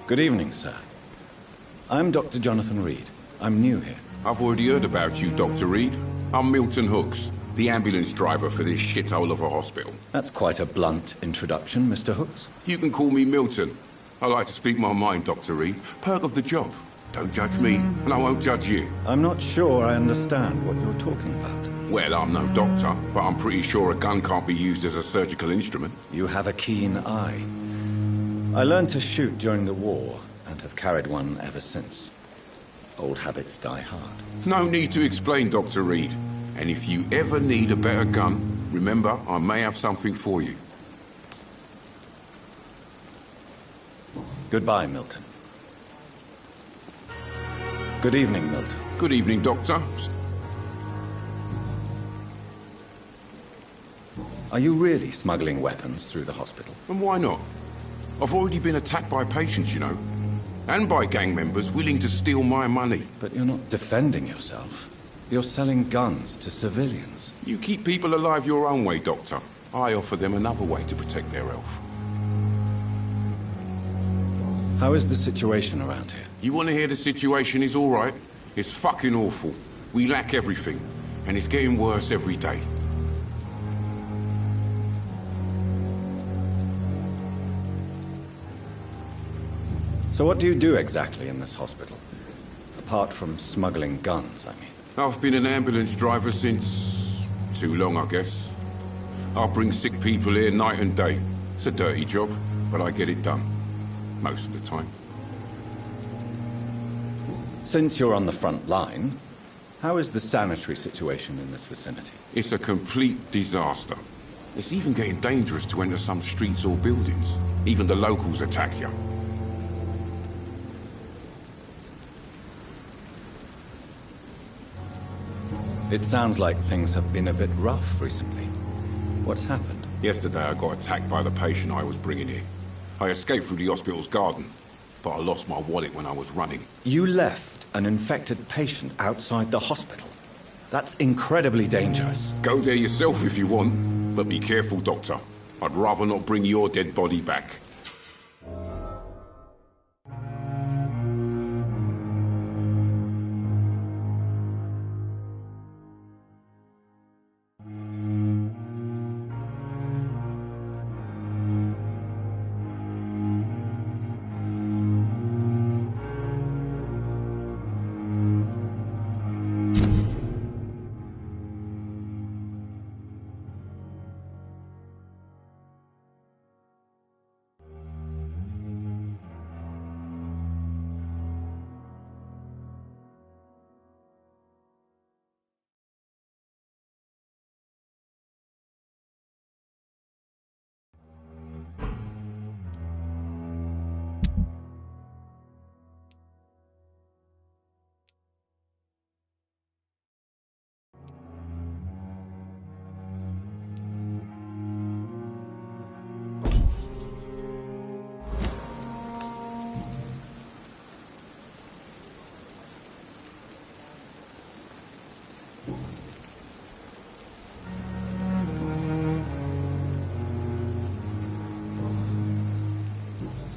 Good evening, sir. I'm Dr. Jonathan Reed. I'm new here. I've already heard about you, Dr. Reed. I'm Milton Hooks, the ambulance driver for this shithole of a hospital. That's quite a blunt introduction, Mr. Hooks. You can call me Milton. I like to speak my mind, Dr. Reed. Perk of the job. Don't judge me, and I won't judge you. I'm not sure I understand what you're talking about. Well, I'm no doctor, but I'm pretty sure a gun can't be used as a surgical instrument. You have a keen eye. I learned to shoot during the war, and have carried one ever since. Old habits die hard. No need to explain, Dr. Reed. And if you ever need a better gun, remember, I may have something for you. Goodbye, Milton. Good evening, Milton. Good evening, Doctor. Are you really smuggling weapons through the hospital? And why not? I've already been attacked by patients, you know. And by gang members willing to steal my money. But you're not defending yourself. You're selling guns to civilians. You keep people alive your own way, Doctor. I offer them another way to protect their health. How is the situation around here? You want to hear the situation is all right? It's fucking awful. We lack everything. And it's getting worse every day. So what do you do exactly in this hospital? Apart from smuggling guns, I mean. I've been an ambulance driver since... too long, I guess. I bring sick people here night and day. It's a dirty job, but I get it done. Most of the time. Since you're on the front line, how is the sanitary situation in this vicinity? It's a complete disaster. It's even getting dangerous to enter some streets or buildings. Even the locals attack you. It sounds like things have been a bit rough recently. What's happened? Yesterday I got attacked by the patient I was bringing here. I escaped through the hospital's garden, but I lost my wallet when I was running. You left an infected patient outside the hospital? That's incredibly dangerous. Go there yourself if you want, but be careful, Doctor. I'd rather not bring your dead body back.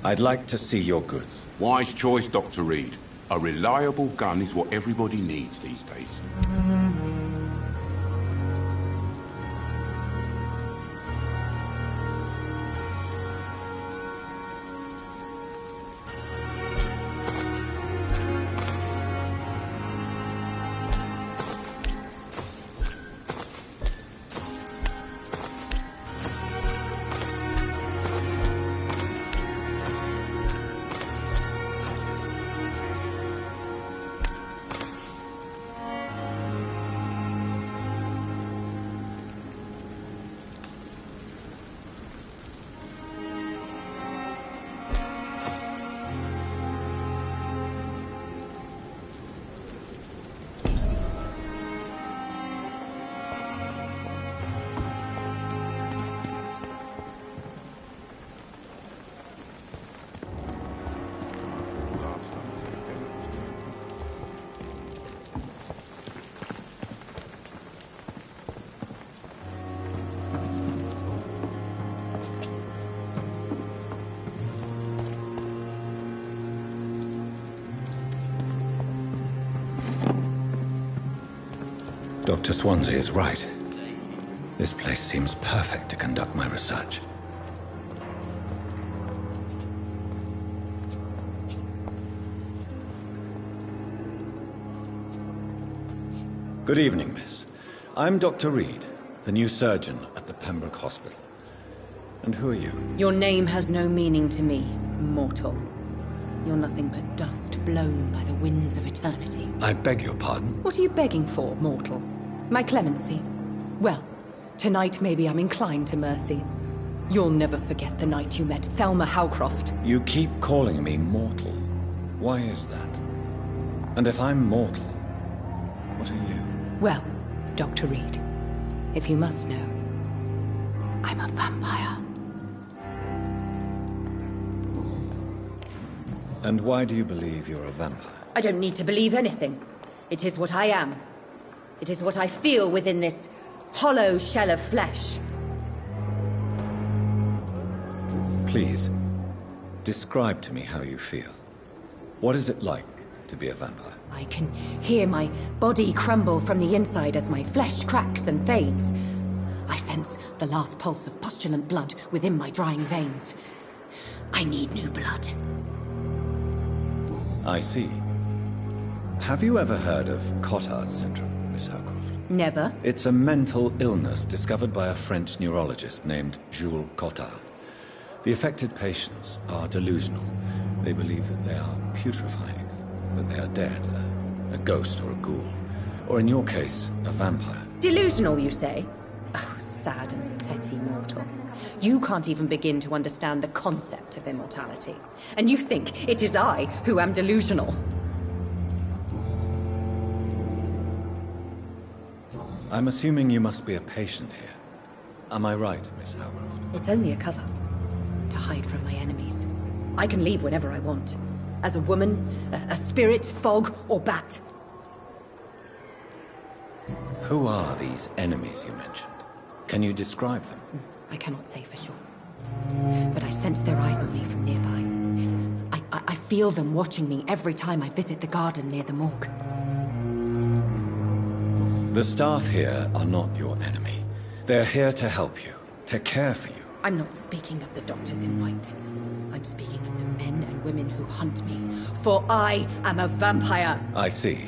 I'd like to see your goods. Wise choice, Dr. Reed. A reliable gun is what everybody needs these days. Dr. Swansea is right. This place seems perfect to conduct my research. Good evening, miss. I'm Dr. Reed, the new surgeon at the Pembroke Hospital. And who are you? Your name has no meaning to me, mortal. You're nothing but dust blown by the winds of eternity. I beg your pardon? What are you begging for, mortal? My clemency? Well, tonight maybe I'm inclined to mercy. You'll never forget the night you met Thelma Howcroft. You keep calling me mortal. Why is that? And if I'm mortal, what are you? Well, Dr. Reed, if you must know, I'm a vampire. And why do you believe you're a vampire? I don't need to believe anything. It is what I am. It is what I feel within this hollow shell of flesh. Please, describe to me how you feel. What is it like to be a vampire? I can hear my body crumble from the inside as my flesh cracks and fades. I sense the last pulse of postulant blood within my drying veins. I need new blood. I see. Have you ever heard of Cotard's syndrome, Miss Howcroft? Never. It's a mental illness discovered by a French neurologist named Jules Cotard. The affected patients are delusional. They believe that they are putrefying, that they are dead, a ghost or a ghoul, or in your case, a vampire. Delusional, you say? Oh, sad and petty mortal. You can't even begin to understand the concept of immortality. And you think it is I who am delusional. I'm assuming you must be a patient here. Am I right, Miss Howcroft? It's only a cover. To hide from my enemies. I can leave whenever I want. As a woman, a spirit, fog, or bat. Who are these enemies you mentioned? Can you describe them? I cannot say for sure. But I sense their eyes on me from nearby. I feel them watching me every time I visit the garden near the morgue. The staff here are not your enemy. They're here to help you, to care for you. I'm not speaking of the doctors in white. I'm speaking of the men and women who hunt me. For I am a vampire. I see.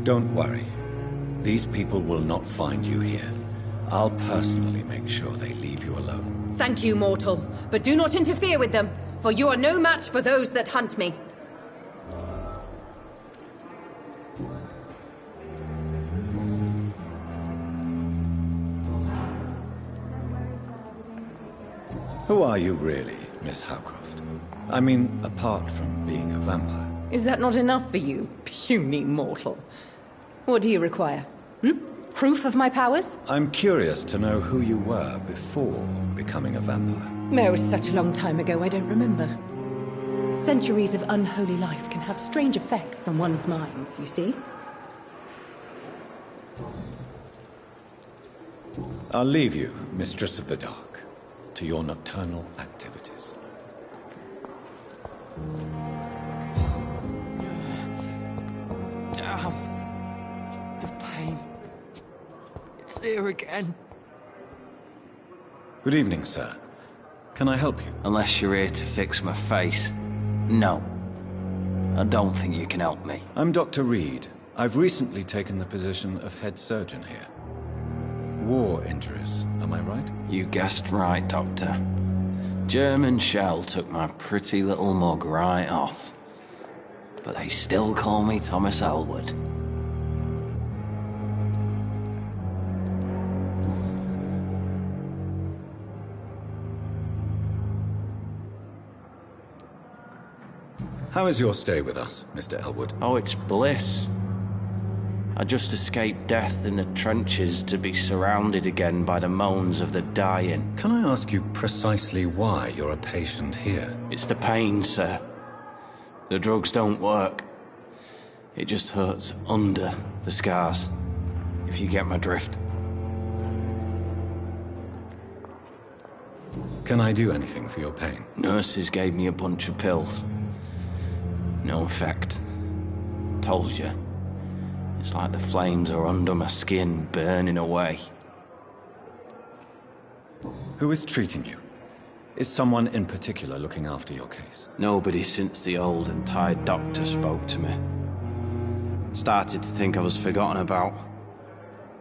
Don't worry. These people will not find you here. I'll personally make sure they leave you alone. Thank you, mortal. But do not interfere with them, for you are no match for those that hunt me. Who are you really, Miss Howcroft? I mean, apart from being a vampire. Is that not enough for you, puny mortal? What do you require? Proof of my powers? I'm curious to know who you were before becoming a vampire. It was such a long time ago, I don't remember. Centuries of unholy life can have strange effects on one's minds, you see? I'll leave you, Mistress of the Dark, to your nocturnal activities. Damn. The pain. It's here again. Good evening, sir. Can I help you? Unless you're here to fix my face. No. I don't think you can help me. I'm Dr. Reed. I've recently taken the position of head surgeon here. War injuries, am I right? You guessed right, Doctor. German shell took my pretty little mug right off. But they still call me Thomas Elwood. How is your stay with us, Mr. Elwood? Oh, it's bliss. I just escaped death in the trenches to be surrounded again by the moans of the dying. Can I ask you precisely why you're a patient here? It's the pain, sir. The drugs don't work. It just hurts under the scars, if you get my drift. Can I do anything for your pain? Nurses gave me a bunch of pills. No effect. Told you. It's like the flames are under my skin, burning away. Who is treating you? Is someone in particular looking after your case? Nobody since the old and tired doctor spoke to me. Started to think I was forgotten about.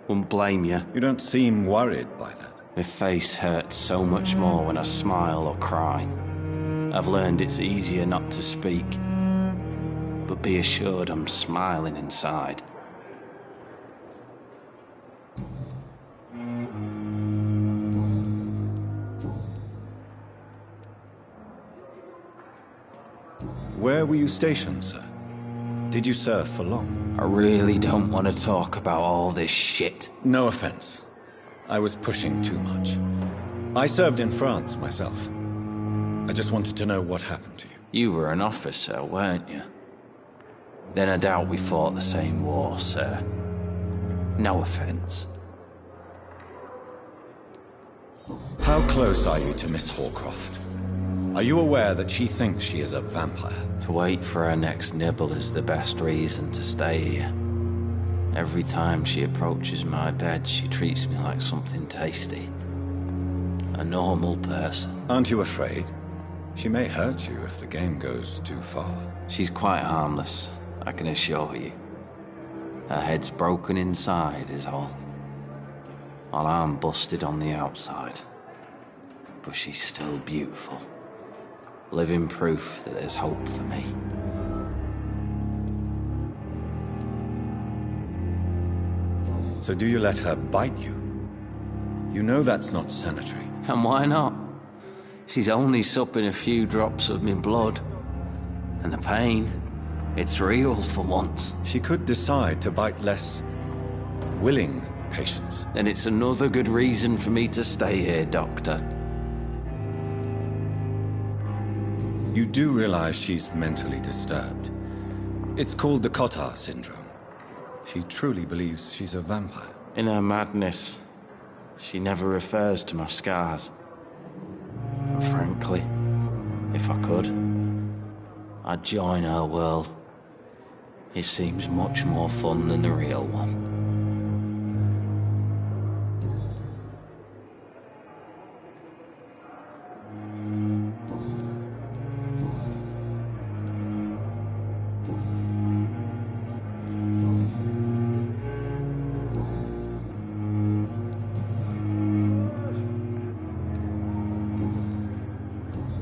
Wouldn't blame you. You don't seem worried by that. My face hurts so much more when I smile or cry. I've learned it's easier not to speak. But be assured I'm smiling inside. Where were you stationed, sir? Did you serve for long? I really don't want to talk about all this shit. No offense. I was pushing too much. I served in France myself. I just wanted to know what happened to you. You were an officer, weren't you? Then I doubt we fought the same war, sir. No offense. How close are you to Miss Horcroft? Are you aware that she thinks she is a vampire? To wait for her next nibble is the best reason to stay here. Every time she approaches my bed, she treats me like something tasty. A normal person. Aren't you afraid? She may hurt you if the game goes too far. She's quite harmless, I can assure you. Her head's broken inside is all. While I'm busted on the outside. But she's still beautiful. Living proof that there's hope for me. So do you let her bite you? You know that's not sanitary. And why not? She's only supping a few drops of me blood. And the pain, it's real for once. She could decide to bite less willing patients. Then it's another good reason for me to stay here, Doctor. You do realize she's mentally disturbed. It's called the Cotard syndrome. She truly believes she's a vampire. In her madness, she never refers to my scars. And frankly, if I could, I'd join her world. It seems much more fun than the real one.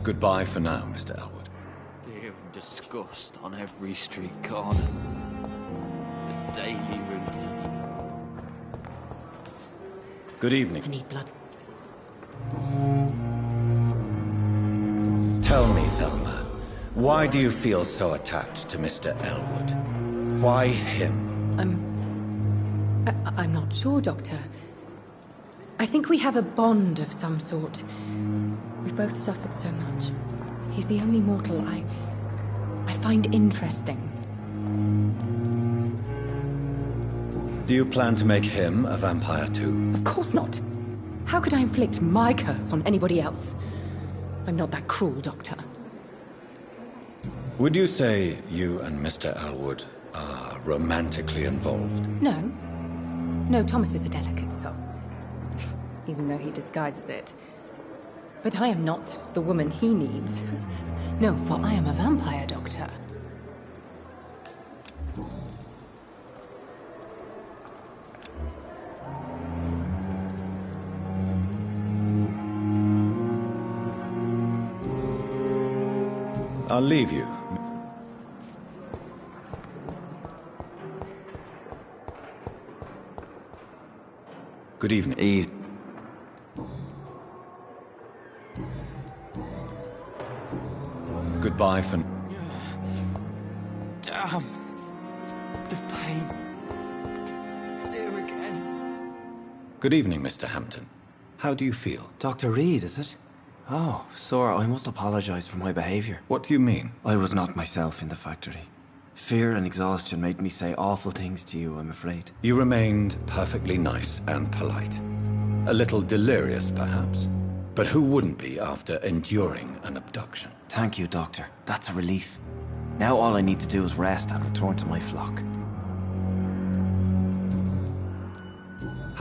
Goodbye for now, Mr. Elwood. Fear and disgust on every street corner. The daily routine. Good evening. I need blood. Tell me, Thelma, why do you feel so attached to Mr. Elwood? Why him? I'm not sure, Doctor. I think we have a bond of some sort. We've both suffered so much. He's the only mortal I find interesting. Do you plan to make him a vampire too? Of course not. How could I inflict my curse on anybody else? I'm not that cruel, Doctor. Would you say you and Mr. Elwood are romantically involved? No. No, Thomas is a delicate soul. Even though he disguises it. But I am not the woman he needs. No, for I am a vampire, Doctor. I'll leave you. Good evening. Goodbye for... Damn. The pain. It's here again. Good evening, Mr. Hampton. How do you feel? Dr. Reed, is it? Oh, sir, I must apologize for my behavior. What do you mean? I was not myself in the factory. Fear and exhaustion made me say awful things to you, I'm afraid. You remained perfectly nice and polite. A little delirious, perhaps. But who wouldn't be after enduring an abduction? Thank you, Doctor. That's a relief. Now all I need to do is rest and return to my flock.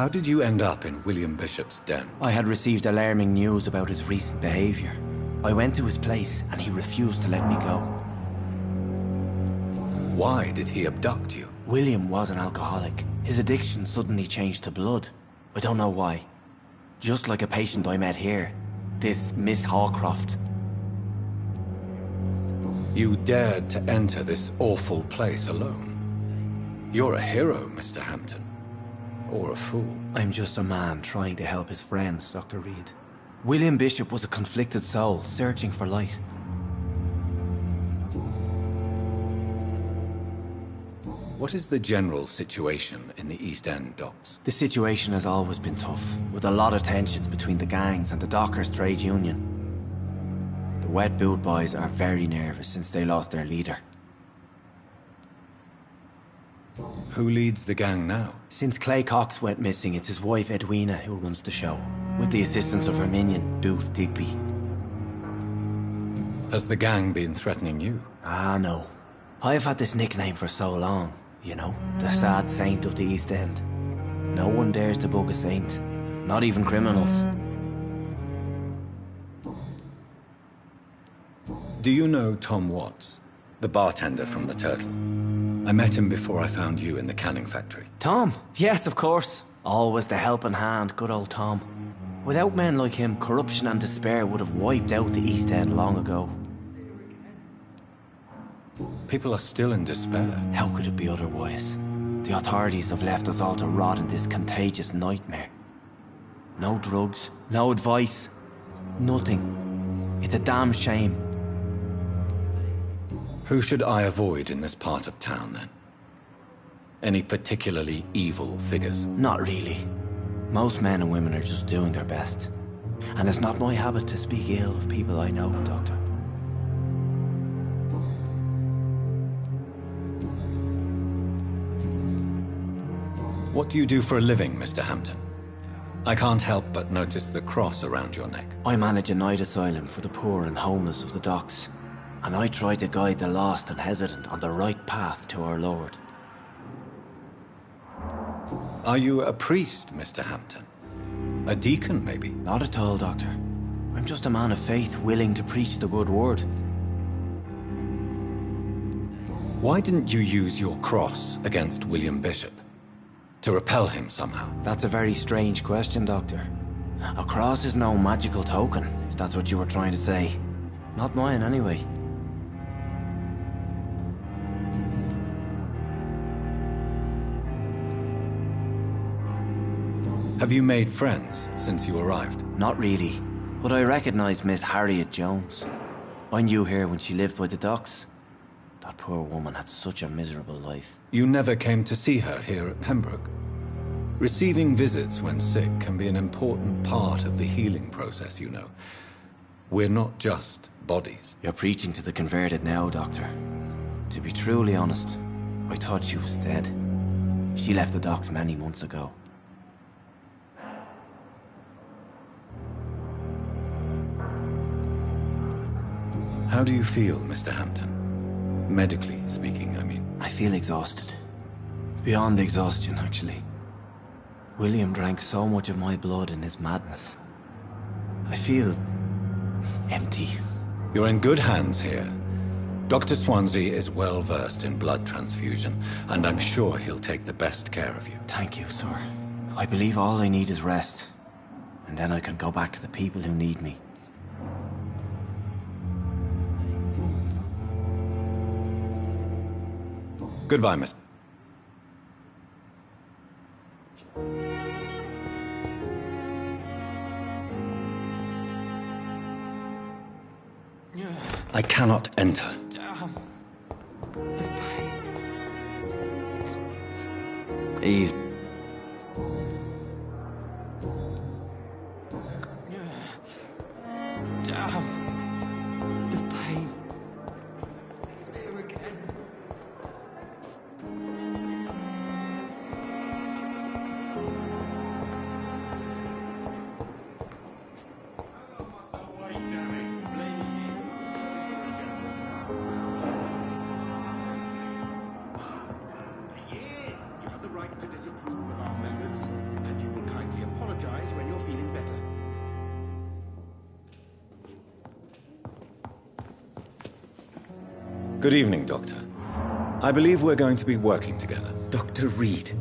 How did you end up in William Bishop's den? I had received alarming news about his recent behavior. I went to his place and he refused to let me go. Why did he abduct you? William was an alcoholic. His addiction suddenly changed to blood. I don't know why. Just like a patient I met here. This Miss Hawcroft. You dared to enter this awful place alone. You're a hero, Mr. Hampton. Or a fool. I'm just a man trying to help his friends, Dr. Reed. William Bishop was a conflicted soul, searching for light. What is the general situation in the East End docks? The situation has always been tough, with a lot of tensions between the gangs and the Dockers Trade Union. The Wet Boot Boys are very nervous since they lost their leader. Who leads the gang now? Since Clay Cox went missing, it's his wife Edwina who runs the show, with the assistance of her minion, Booth Digby. Has the gang been threatening you? Ah, no. I've had this nickname for so long, you know, the sad saint of the East End. No one dares to bug a saint, not even criminals. Do you know Tom Watts, the bartender from the Turtle? I met him before I found you in the canning factory. Tom? Yes, of course. Always the helping hand, good old Tom. Without men like him, corruption and despair would have wiped out the East End long ago. People are still in despair. How could it be otherwise? The authorities have left us all to rot in this contagious nightmare. No drugs, no advice, nothing. It's a damn shame. Who should I avoid in this part of town, then? Any particularly evil figures? Not really. Most men and women are just doing their best. And it's not my habit to speak ill of people I know, Doctor. What do you do for a living, Mr. Hampton? I can't help but notice the cross around your neck. I manage a night asylum for the poor and homeless of the docks. And I try to guide the lost and hesitant on the right path to our Lord. Are you a priest, Mr. Hampton? A deacon, maybe? Not at all, Doctor. I'm just a man of faith willing to preach the good word. Why didn't you use your cross against William Bishop? To repel him somehow? That's a very strange question, Doctor. A cross is no magical token, if that's what you were trying to say. Not mine, anyway. Have you made friends since you arrived? Not really, but I recognize Miss Harriet Jones. I knew her when she lived by the docks. That poor woman had such a miserable life. You never came to see her here at Pembroke? Receiving visits when sick can be an important part of the healing process, you know. We're not just bodies. You're preaching to the converted now, Doctor. To be truly honest, I thought she was dead. She left the docks many months ago. How do you feel, Mr. Hampton? Medically speaking, I mean. I feel exhausted. Beyond exhaustion, actually. William drank so much of my blood in his madness. I feel empty. You're in good hands here. Dr. Swansea is well versed in blood transfusion, and I'm sure he'll take the best care of you. Thank you, sir. I believe all I need is rest. And then I can go back to the people who need me. Goodbye, Miss. I cannot enter. Eve. Damn. The pain. It's here again. You have the right to disapprove of our methods, and you will Good evening, Doctor. I believe we're going to be working together. Dr. Reed.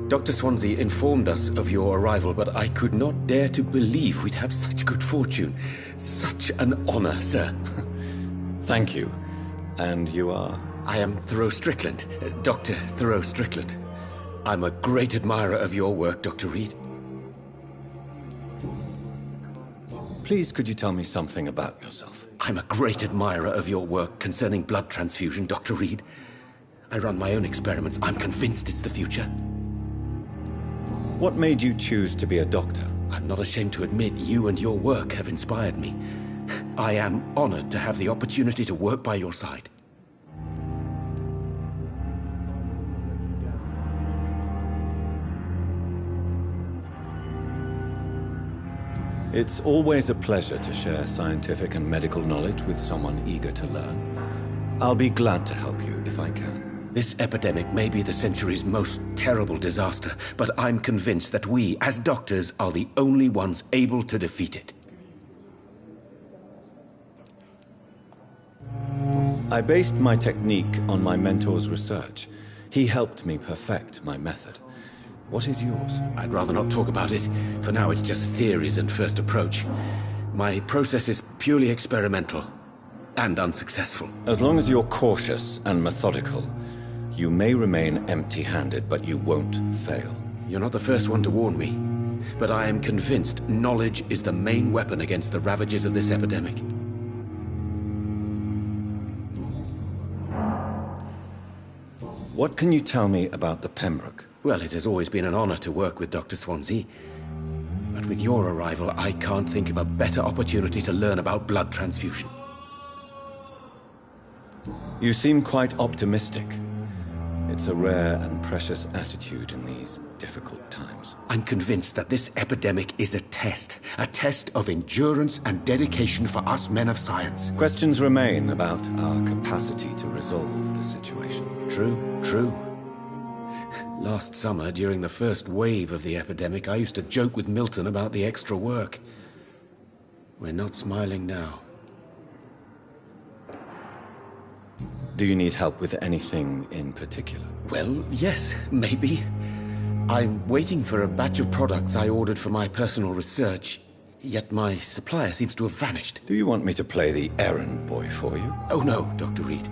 Dr. Swansea informed us of your arrival, but I could not dare to believe we'd have such good fortune. Such an honor, sir. Thank you. And you are? I am Thoreau Strickland, Dr. Thoreau Strickland. I'm a great admirer of your work, Dr. Reed. Please, could you tell me something about yourself? I'm a great admirer of your work concerning blood transfusion, Dr. Reed. I run my own experiments. I'm convinced it's the future. What made you choose to be a doctor? I'm not ashamed to admit you and your work have inspired me. I am honored to have the opportunity to work by your side. It's always a pleasure to share scientific and medical knowledge with someone eager to learn. I'll be glad to help you if I can. This epidemic may be the century's most terrible disaster, but I'm convinced that we, as doctors, are the only ones able to defeat it. I based my technique on my mentor's research. He helped me perfect my method. What is yours? I'd rather not talk about it. For now, it's just theories and first approach. My process is purely experimental and unsuccessful. As long as you're cautious and methodical, you may remain empty-handed, but you won't fail. You're not the first one to warn me, but I am convinced knowledge is the main weapon against the ravages of this epidemic. What can you tell me about the Pembroke? Well, it has always been an honor to work with Dr. Swansea. But with your arrival, I can't think of a better opportunity to learn about blood transfusion. You seem quite optimistic. It's a rare and precious attitude in these difficult times. I'm convinced that this epidemic is a test of endurance and dedication for us men of science. Questions remain about our capacity to resolve the situation. True. Last summer, during the first wave of the epidemic, I used to joke with Milton about the extra work. We're not smiling now. Do you need help with anything in particular? Well, yes, maybe. I'm waiting for a batch of products I ordered for my personal research, yet my supplier seems to have vanished. Do you want me to play the errand boy for you? Oh no, Dr. Reed.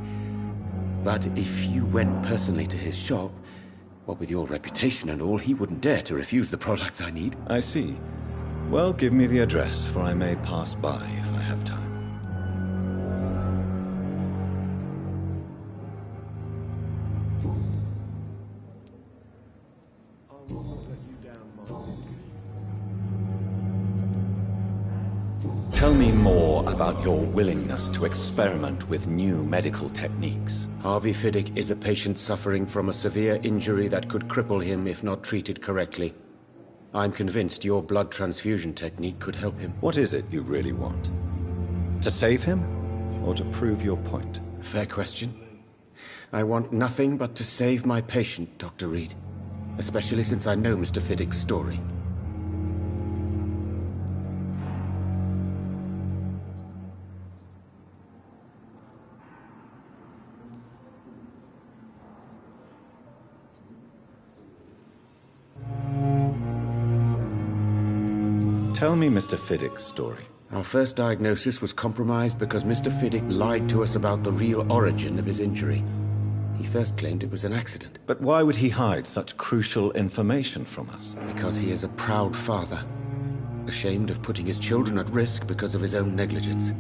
But if you went personally to his shop, what with your reputation and all, he wouldn't dare to refuse the products I need. I see. Well, give me the address, for I may pass by if I have time. Tell me more about your willingness to experiment with new medical techniques. Harvey Fiddick is a patient suffering from a severe injury that could cripple him if not treated correctly. I'm convinced your blood transfusion technique could help him. What is it you really want? To save him, or to prove your point? Fair question. I want nothing but to save my patient, Dr. Reed. Especially since I know Mr. Fiddick's story. Tell me Mr. Fiddick's story. Our first diagnosis was compromised because Mr. Fiddick lied to us about the real origin of his injury. He first claimed it was an accident. But why would he hide such crucial information from us? Because he is a proud father, ashamed of putting his children at risk because of his own negligence.